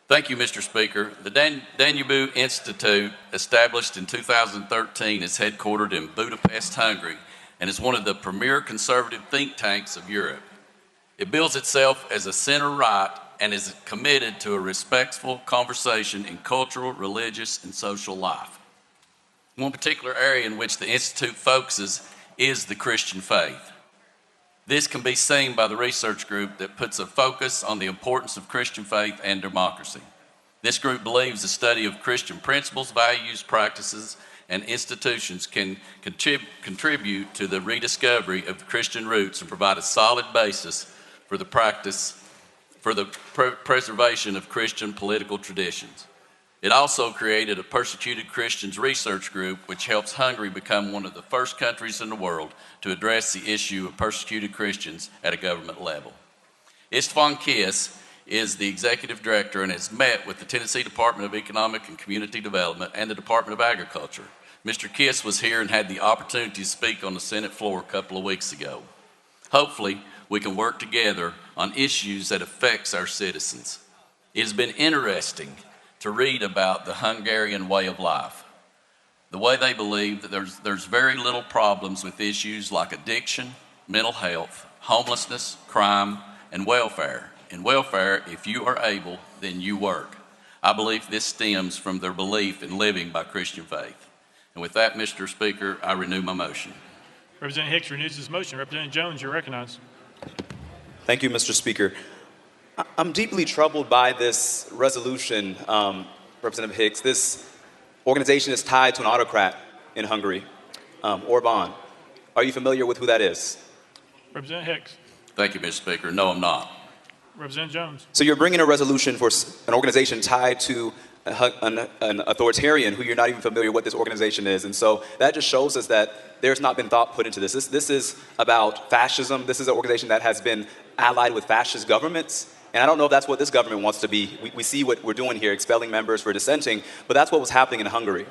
Thank you, Mr. Speaker. The Danube Institute, established in 2013, is headquartered in Budapest, Hungary, and is one of the premier conservative think tanks of Europe. It bills itself as a center-right and is committed to a respectful conversation in cultural, religious, and social life. One particular area in which the Institute focuses is the Christian faith. This can be seen by the research group that puts a focus on the importance of Christian faith and democracy. This group believes the study of Christian principles, values, practices, and institutions can contribute to the rediscovery of the Christian roots and provide a solid basis for the preservation of Christian political traditions. It also created a Persecuted Christians research group, which helps Hungary become one of the first countries in the world to address the issue of persecuted Christians at a government level. István Kiss is the executive director and has met with the Tennessee Department of Economic and Community Development and the Department of Agriculture. Mr. Kiss was here and had the opportunity to speak on the Senate floor a couple of weeks ago. Hopefully, we can work together on issues that affects our citizens. It has been interesting to read about the Hungarian way of life. The way they believe that there's very little problems with issues like addiction, mental health, homelessness, crime, and welfare. In welfare, if you are able, then you work. I believe this stems from their belief in living by Christian faith. And with that, Mr. Speaker, I renew my motion. Representative Hicks renews his motion. Representative Jones, you're recognized. Thank you, Mr. Speaker. I'm deeply troubled by this resolution, Representative Hicks. This organization is tied to an autocrat in Hungary, Orban. Are you familiar with who that is? Representative Hicks. Thank you, Mr. Speaker. No, I'm not. Representative Jones. So you're bringing a resolution for an organization tied to an authoritarian who you're not even familiar what this organization is. And so that just shows us that there's not been thought put into this. This is about fascism. This is an organization that has been allied with fascist governments. And I don't know if that's what this government wants to be. We see what we're doing here, expelling members for dissenting, but that's what was happening in Hungary.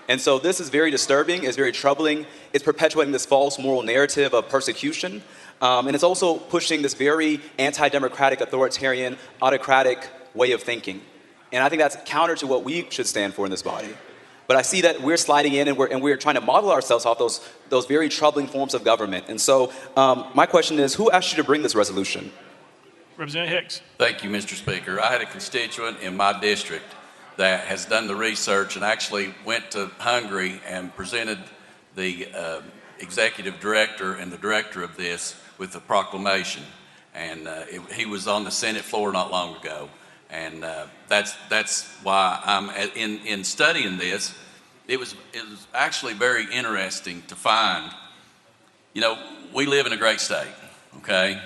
And so this is very disturbing, it's very troubling. It's perpetuating this false moral narrative of persecution. And it's also pushing this very anti-democratic, authoritarian, autocratic way of thinking. And I think that's counter to what we should stand for in this body. But I see that we're sliding in and we're trying to model ourselves off those very troubling forms of government. And so my question is, who asked you to bring this resolution? Representative Hicks. Thank you, Mr. Speaker. I had a constituent in my district that has done the research and actually went to Hungary and presented the executive director and the director of this with a proclamation. And he was on the Senate floor not long ago. And that's why I'm in studying this. It was actually very interesting to find, we live in a great state, okay?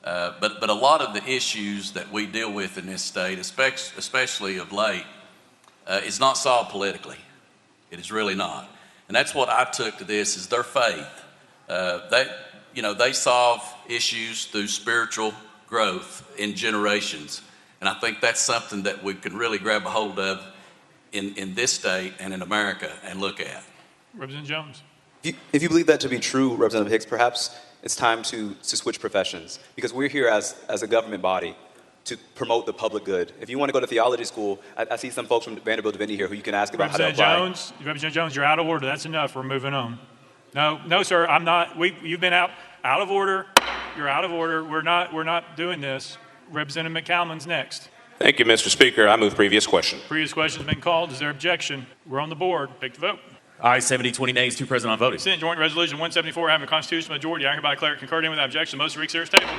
But a lot of the issues that we deal with in this state, especially of late, is not solved politically. It is really not. And that's what I took to this, is their faith. They solve issues through spiritual growth in generations. And I think that's something that we can really grab a hold of in this state and in America and look at. Representative Jones. If you believe that to be true, Representative Hicks, perhaps it's time to switch professions, because we're here as a government body to promote the public good. If you want to go to theology school, I see some folks from Vanderbilt Divinity here who you can ask about how to apply. Representative Jones, you're out of order. That's enough. We're moving on. No, sir, I'm not. You've been out of order. You're out of order. We're not doing this. Representative McCalman's next. Thank you, Mr. Speaker. I move previous question. Previous question's been called. Is there objection? We're on the board. Take the vote. Aye, 70, 20 nays, 2 present, unvoted. Senate Joint Resolution 174 having a constitutional majority, I hereby declare concurred in without objection. Motion to reconsider is tabled.